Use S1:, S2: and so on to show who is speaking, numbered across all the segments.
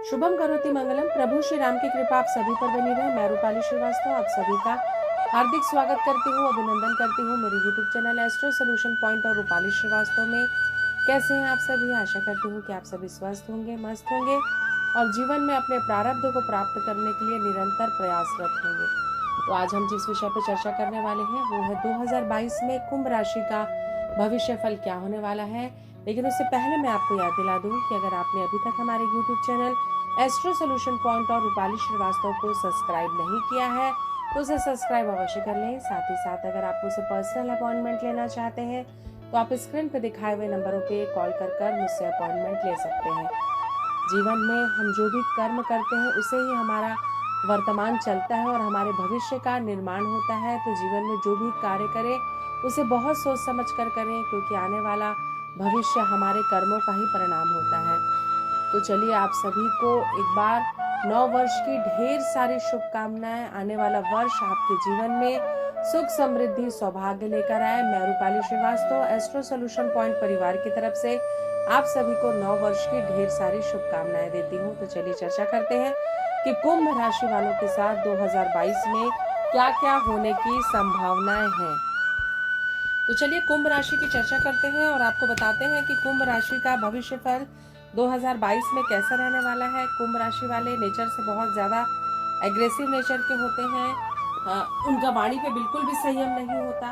S1: शुभम करोति मंगलम। प्रभु श्री राम की कृपा आप सभी पर बनी रहे। मैं रूपाली श्रीवास्तव आप सभी का हार्दिक स्वागत करती हूँ, अभिनंदन करती हूँ मेरे YouTube channel astro solution point और रूपाली श्रीवास्तव में। कैसे हैं आप सभी? आशा करती हूँ कि आप सभी स्वस्थ होंगे, मस्त होंगे और जीवन में अपने प्रारब्ध को प्राप्त करने के लिए निरंतर प्रयासरत होंगे। तो आज हम जिस विषय पर चर्चा करने वाले हैं वो है 2022 में कुंभ राशि का भविष्य फल क्या होने वाला है। लेकिन उससे पहले मैं आपको याद दिला दूं कि अगर आपने अभी तक हमारे YouTube channel astro solution point और रूपाली श्रीवास्तव को सब्सक्राइब नहीं किया है तो उसे सब्सक्राइब अवश्य कर लें। साथ ही साथ अगर आप मुझसे पर्सनल अपॉइंटमेंट लेना चाहते हैं तो आप स्क्रीन पर दिखाए हुए नंबरों पे कॉल कर मुझसे अपॉइंटमेंट ले सकते हैं। जीवन में हम जो भी कर्म करते हैं उसे ही हमारा वर्तमान चलता है और हमारे भविष्य का निर्माण होता है। तो जीवन में जो भी कार्य करें उसे बहुत सोच समझ कर करें, क्योंकि आने वाला भविष्य हमारे कर्मों का ही परिणाम होता है। तो चलिए आप सभी को एक बार नव वर्ष की ढेर सारी शुभकामनाएं। आने वाला वर्ष आपके जीवन में सुख समृद्धि सौभाग्य लेकर आए। मैं Rupali Shrivastava astro solution point परिवार की तरफ से आप सभी को नव वर्ष की ढेर सारी शुभकामनाएं देती हूँ। तो चलिए चर्चा करते हैं कि कुंभ राशि वालों के साथ 2022 में क्या क्या होने की संभावनाएं हैं। तो चलिए कुंभ राशि की चर्चा करते हैं और आपको बताते हैं कि कुंभ राशि का भविष्य फल 2022 में कैसा रहने वाला है। कुंभ राशि वाले नेचर से बहुत ज्यादा एग्रेसिव नेचर के होते हैं। उनका वाणी पे बिल्कुल भी संयम नहीं होता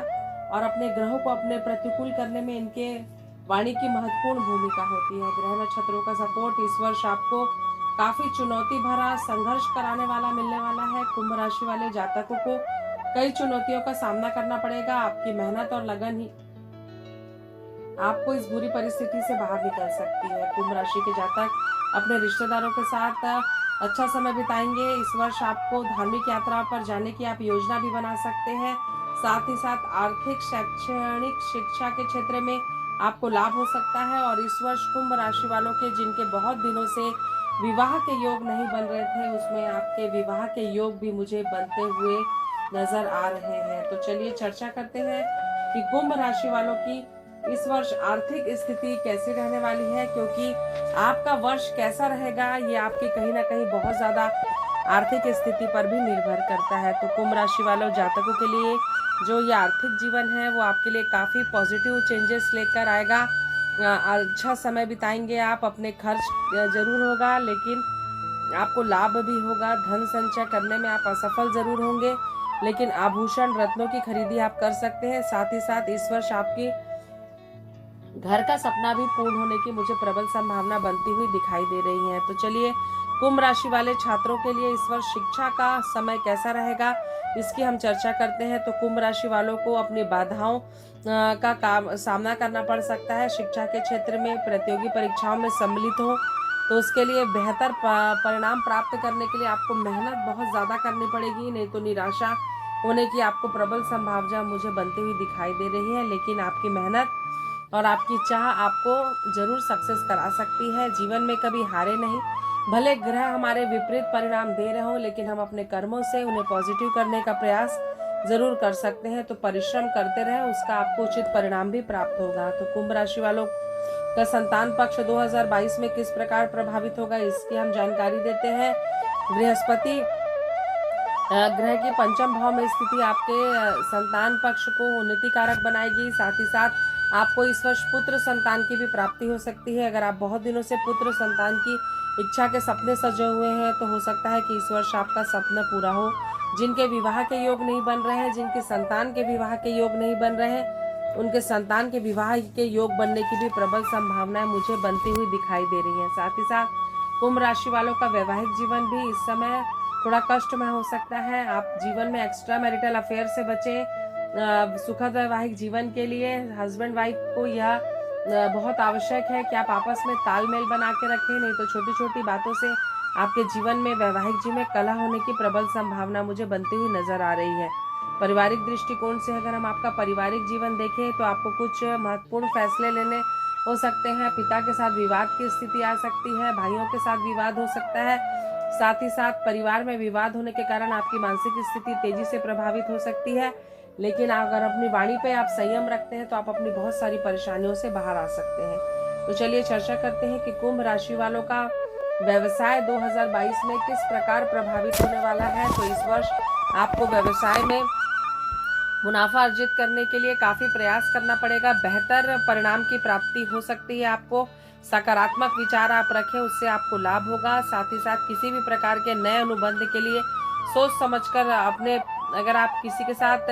S1: और अपने ग्रहों को अपने प्रतिकूल करने में इनके वाणी की महत्वपूर्ण भूमिका होती है। ग्रह नक्षत्रों का सपोर्ट इस वर्ष आपको काफी चुनौती भरा संघर्ष कराने वाला मिलने वाला है। कुंभ राशि वाले जातकों को कई चुनौतियों का सामना करना पड़ेगा। आपकी मेहनत और लगन ही आपको इस बुरी परिस्थिति से बाहर निकल सकती है। कुंभ राशि के जातक अपने रिश्तेदारों के साथ अच्छा समय बिताएंगे। इस वर्ष आपको धार्मिक यात्राओं पर जाने की आप योजना भी बना सकते हैं। साथ ही साथ आर्थिक शैक्षणिक शिक्षा के क्षेत्र में आपको लाभ हो सकता है। और इस वर्ष कुंभ राशि वालों के जिनके बहुत दिनों से विवाह के योग नहीं बन रहे थे, उसमें आपके विवाह के योग भी मुझे बनते हुए नजर आ रहे हैं। तो चलिए चर्चा करते हैं कि कुंभ राशि वालों की इस वर्ष आर्थिक स्थिति कैसी रहने वाली है, क्योंकि आपका वर्ष कैसा रहेगा ये आपकी कहीं ना कहीं बहुत ज्यादा आर्थिक स्थिति पर भी निर्भर करता है। तो कुंभ राशि वालों जातकों के लिए जो ये आर्थिक जीवन है वो आपके लिए काफी पॉजिटिव चेंजेस लेकर आएगा। अच्छा समय बिताएंगे आप, अपने खर्च जरूर होगा लेकिन आपको लाभ भी होगा। धन संचय करने में आप असफल जरूर होंगे लेकिन आभूषण रत्नों की खरीदी आप कर सकते हैं। साथ ही साथ इस वर्ष आपकी घर का सपना भी पूर्ण होने की मुझे प्रबल संभावना बनती हुई दिखाई दे रही है। तो चलिए कुंभ राशि वाले छात्रों के लिए इस वर्ष शिक्षा का समय कैसा रहेगा इसकी हम चर्चा करते हैं। तो कुंभ राशि वालों को अपनी बाधाओं का सामना करना पड़ सकता है। शिक्षा के क्षेत्र में प्रतियोगी परीक्षाओं में सम्मिलित हो तो उसके लिए बेहतर परिणाम प्राप्त करने के लिए आपको मेहनत बहुत ज्यादा करनी पड़ेगी, नहीं तो निराशा होने की आपको प्रबल संभावना मुझे बनती हुई दिखाई दे रही है। लेकिन आपकी मेहनत और आपकी चाह आपको जरूर सक्सेस करा सकती है। जीवन में कभी हारे नहीं। भले ग्रह हमारे विपरीत परिणाम दे रहे हो लेकिन हम अपने कर्मों से उन्हें पॉजिटिव करने का प्रयास जरूर कर सकते हैं। तो परिश्रम करते रहें, उसका आपको उचित परिणाम भी प्राप्त होगा। तो कुंभ राशि वालों का संतान पक्ष 2022 में किस प्रकार प्रभावित होगा इसकी हम जानकारी देते हैं। बृहस्पति ग्रह की पंचम भाव में स्थिति आपके संतान पक्ष को उन्नति कारक बनाएगी। साथ ही साथ आपको इस वर्ष पुत्र संतान की भी प्राप्ति हो सकती है। अगर आप बहुत दिनों से पुत्र संतान की इच्छा के सपने सजे हुए हैं तो हो सकता है कि इस वर्ष आपका सपना पूरा हो। जिनके विवाह के योग नहीं बन रहे हैं, जिनके संतान के विवाह के योग नहीं बन रहे हैं, उनके संतान के विवाह के योग बनने की भी प्रबल संभावनाएं मुझे बनती हुई दिखाई दे रही है। साथ ही साथ कुंभ राशि वालों का वैवाहिक जीवन भी इस समय थोड़ा कष्टमय हो सकता है। आप जीवन में एक्स्ट्रा मैरिटल अफेयर से बचें। सुखद वैवाहिक जीवन के लिए हस्बैंड वाइफ को यह बहुत आवश्यक है कि आप आपस में तालमेल बना के रखें, नहीं तो छोटी छोटी बातों से आपके जीवन में वैवाहिक जीवन में कलह होने की प्रबल संभावना मुझे बनती हुई नजर आ रही है। पारिवारिक दृष्टिकोण से अगर हम आपका पारिवारिक जीवन देखें तो आपको कुछ महत्वपूर्ण फैसले लेने हो सकते हैं। पिता के साथ विवाद की स्थिति आ सकती है, भाइयों के साथ विवाद हो सकता है। साथ ही साथ परिवार में विवाद होने के कारण आपकी मानसिक स्थिति तेजी से प्रभावित हो सकती है। लेकिन अगर अपनी वाणी पे आप संयम रखते हैं तो आप अपनी बहुत सारी परेशानियों से बाहर आ सकते हैं। तो चलिए चर्चा करते हैं कि कुंभ राशि वालों का व्यवसाय 2022 में किस प्रकार प्रभावित होने वाला है। तो इस वर्ष आपको व्यवसाय में मुनाफा अर्जित करने के लिए काफी प्रयास करना पड़ेगा। बेहतर परिणाम की प्राप्ति हो सकती है। आपको सकारात्मक विचार आप रखें, उससे आपको लाभ होगा। साथ ही साथ किसी भी प्रकार के नए अनुबंध के लिए सोच समझकर अपने, अगर आप किसी के साथ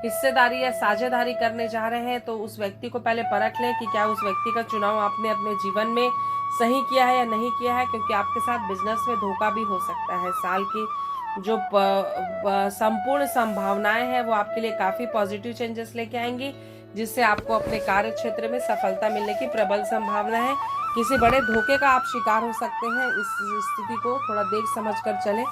S1: हिस्सेदारी या साझेदारी करने जा रहे हैं तो उस व्यक्ति को पहले परख लें कि क्या उस व्यक्ति का चुनाव आपने अपने जीवन में सही किया है या नहीं किया है, क्योंकि आपके साथ बिजनेस में धोखा भी हो सकता है। साल की जो संपूर्ण संभावनाएं हैं वो आपके लिए काफी पॉजिटिव चेंजेस लेके आएंगी, जिससे आपको अपने कार्य क्षेत्र में सफलता मिलने की प्रबल संभावना है। किसी बड़े धोखे का आप शिकार हो सकते हैं। इस स्थिति को थोड़ा देख समझ कर चलें।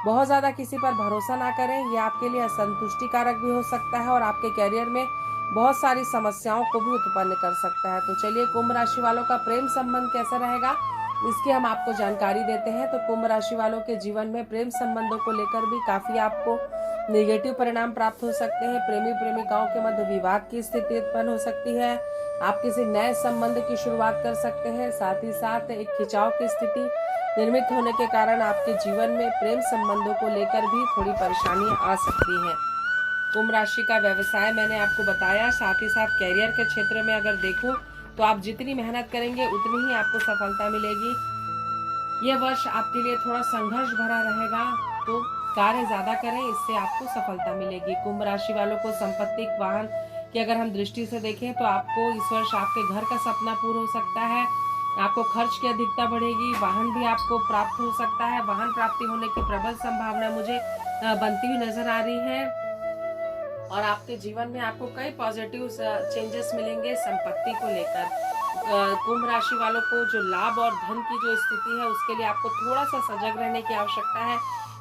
S1: बहुत ज्यादा किसी पर भरोसा ना करें, यह आपके लिए असंतुष्टि कारक भी हो सकता है और आपके करियर में बहुत सारी समस्याओं को भी उत्पन्न कर सकता है। तो चलिए कुंभ राशि वालों का प्रेम संबंध कैसा रहेगा, इसकी हम आपको जानकारी देते हैं। तो कुंभ राशि वालों के जीवन में प्रेम संबंधों को लेकर भी काफी आपको नेगेटिव परिणाम प्राप्त हो सकते हैं। प्रेमी प्रेमिकाओं के मध्य विवाद की स्थिति उत्पन्न हो सकती है। आप किसी नए संबंध की शुरुआत कर सकते हैं। साथ ही साथ एक खिंचाव की स्थिति निर्मित होने के कारण आपके जीवन में प्रेम संबंधों को लेकर भी थोड़ी परेशानियां आ सकती हैं। कुंभ राशि का व्यवसाय मैंने आपको बताया। साथ ही साथ कैरियर के क्षेत्र में अगर देखूं तो आप जितनी मेहनत करेंगे उतनी ही आपको सफलता मिलेगी। यह वर्ष आपके लिए थोड़ा संघर्ष भरा रहेगा, तो कार्य ज्यादा करें, इससे आपको सफलता मिलेगी। कुंभ राशि वालों को संपत्ति वाहन की अगर हम दृष्टि से देखें तो आपको इस वर्ष आपके घर का सपना पूरा हो सकता है। आपको खर्च की अधिकता बढ़ेगी। वाहन भी आपको प्राप्त हो सकता है। वाहन प्राप्ति होने की प्रबल संभावना मुझे बनती हुई नजर आ रही है और आपके जीवन में आपको कई पॉजिटिव चेंजेस मिलेंगे संपत्ति को लेकर। कुंभ राशि वालों को जो लाभ और धन की जो स्थिति है उसके लिए आपको थोड़ा सा सजग रहने की आवश्यकता है।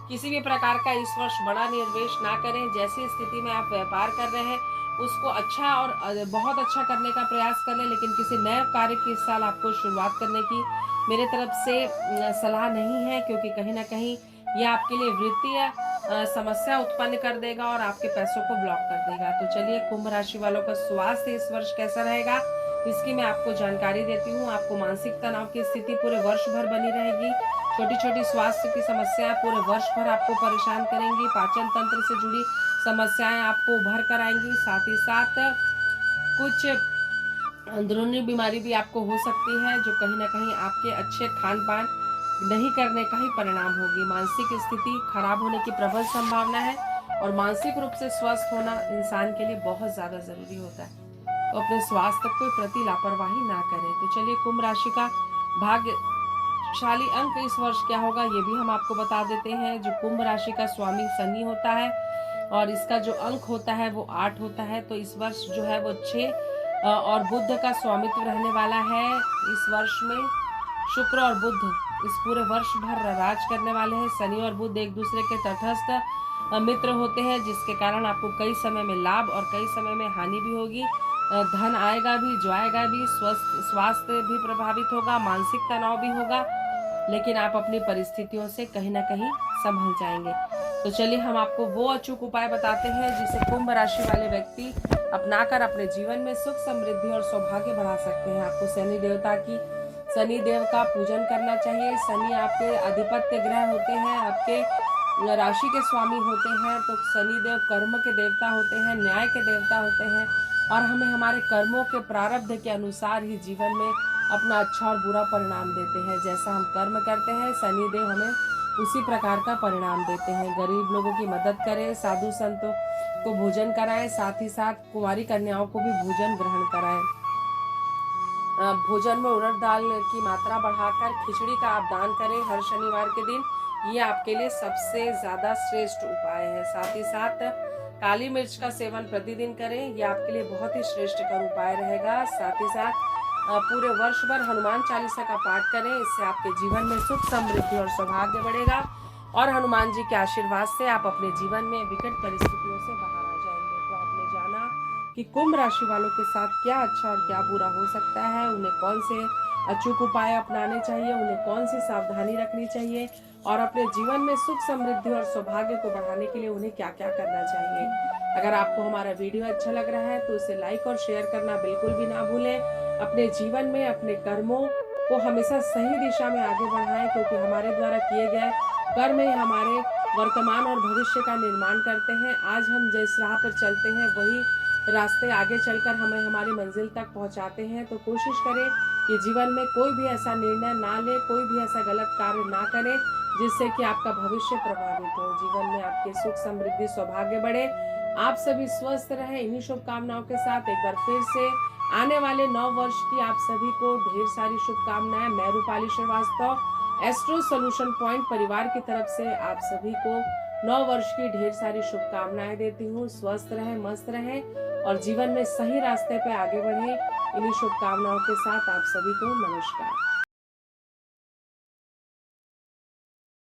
S1: किसी भी प्रकार का इस वर्ष बड़ा निवेश ना करें। जैसी स्थिति में आप व्यापार कर रहे हैं उसको अच्छा और बहुत अच्छा करने का प्रयास कर लें, लेकिन किसी नए कार्य की इस साल आपको शुरुआत करने की मेरे तरफ से सलाह नहीं है, क्योंकि कहीं ना कहीं यह आपके लिए वित्तीय समस्या उत्पन्न कर देगा और आपके पैसों को ब्लॉक कर देगा। तो चलिए कुंभ राशि वालों का स्वास्थ्य इस वर्ष कैसा रहेगा, इसकी मैं आपको जानकारी देती हूँ। आपको मानसिक तनाव की स्थिति पूरे वर्ष भर बनी रहेगी। छोटी छोटी स्वास्थ्य की समस्याएं पूरे वर्ष भर आपको परेशान करेंगी। पाचन तंत्र से जुड़ी समस्याएं आपको उभर कर आएंगी। साथ ही साथ कुछ अंदरूनी बीमारी भी आपको हो सकती है, जो कहीं ना कहीं आपके अच्छे खान पान नहीं करने का ही परिणाम होगी। मानसिक स्थिति खराब होने की प्रबल संभावना है और मानसिक रूप से स्वस्थ होना इंसान के लिए बहुत ज्यादा जरूरी होता है। तो अपने स्वास्थ्य के प्रति लापरवाही ना करें। तो चलिए कुंभ राशि का भाग्यशाली अंक इस वर्ष क्या होगा ये भी हम आपको बता देते हैं। जो कुंभ राशि का स्वामी शनि होता है और इसका जो अंक होता है वो 8 होता है। तो इस वर्ष जो है वो 6 और बुध का स्वामित्व रहने वाला है। इस वर्ष में शुक्र और बुध इस पूरे वर्ष भर राज करने वाले हैं। शनि और बुध एक दूसरे के तटस्थ मित्र होते हैं, जिसके कारण आपको कई समय में लाभ और कई समय में हानि भी होगी। धन आएगा भी, जाएगा भी, स्वास्थ्य भी प्रभावित होगा, मानसिक तनाव भी होगा, लेकिन आप अपनी परिस्थितियों से कहीं ना कहीं संभल जाएंगे। तो चलिए हम आपको वो अचूक उपाय बताते हैं जिसे कुंभ राशि वाले व्यक्ति अपनाकर अपने जीवन में सुख समृद्धि और सौभाग्य बढ़ा सकते हैं। आपको शनि देव का पूजन करना चाहिए। शनि आपके अधिपत्य ग्रह होते हैं, आपके राशि के स्वामी होते हैं। तो शनि देव कर्म के देवता होते हैं, न्याय के देवता होते हैं और हमें हमारे कर्मों के प्रारब्ध के अनुसार ही जीवन में अपना अच्छा और बुरा परिणाम देते हैं। जैसा हम कर्म करते हैं शनि देव हमें उसी प्रकार का परिणाम देते हैं। गरीब लोगों की मदद करें, साधु संतों को भोजन कराएं, साथ ही साथ कुंवारी कन्याओं को भी भोजन ग्रहण कराएं। भोजन में उड़द दाल की मात्रा बढ़ाकर खिचड़ी का आप दान करें हर शनिवार के दिन। ये आपके लिए सबसे ज्यादा श्रेष्ठ उपाय है। साथ ही साथ काली मिर्च का सेवन प्रतिदिन करें, यह आपके लिए बहुत ही श्रेष्ठकर उपाय रहेगा। साथ ही साथ पूरे वर्ष भर हनुमान चालीसा का पाठ करें, इससे आपके जीवन में सुख समृद्धि और सौभाग्य बढ़ेगा और हनुमान जी के आशीर्वाद से आप अपने जीवन में विकट परिस्थितियों से बाहर आ जाएंगे। तो आपने जाना कि कुंभ राशि वालों के साथ क्या अच्छा और क्या बुरा हो सकता है, उन्हें कौन से अचूक उपाय अपनाने चाहिए, उन्हें कौन सी सावधानी रखनी चाहिए और अपने जीवन में सुख समृद्धि और सौभाग्य को बढ़ाने के लिए उन्हें क्या क्या करना चाहिए। अगर आपको हमारा वीडियो अच्छा लग रहा है तो उसे लाइक और शेयर करना बिल्कुल भी ना भूलें। अपने जीवन में अपने कर्मों को हमेशा सही दिशा में आगे बढ़ाएं, क्योंकि हमारे द्वारा किए गए कर्म ही हमारे वर्तमान और भविष्य का निर्माण करते हैं। आज हम जिस राह पर चलते हैं वही रास्ते आगे चलकर हमें हमारी मंजिल तक पहुंचाते हैं। तो कोशिश करें कि जीवन में कोई भी ऐसा निर्णय ना ले, कोई भी ऐसा गलत कार्य ना करें जिससे कि आपका भविष्य प्रभावित हो, जीवन में आपके सुख समृद्धि सौभाग्य बढ़े। आप सभी स्वस्थ रहें। इन्हीं शुभकामनाओं के साथ एक बार फिर से आने वाले 9 वर्ष की आप सभी को ढेर सारी शुभकामनाएं। मैं Rupali Shrivastava astro solution point परिवार की तरफ से आप सभी को 9 वर्ष की ढेर सारी शुभकामनाएं देती हूँ। स्वस्थ रहें, मस्त रहें और जीवन में सही रास्ते पे आगे बढ़ें। इन्हीं शुभकामनाओं के साथ आप सभी को नमस्कार।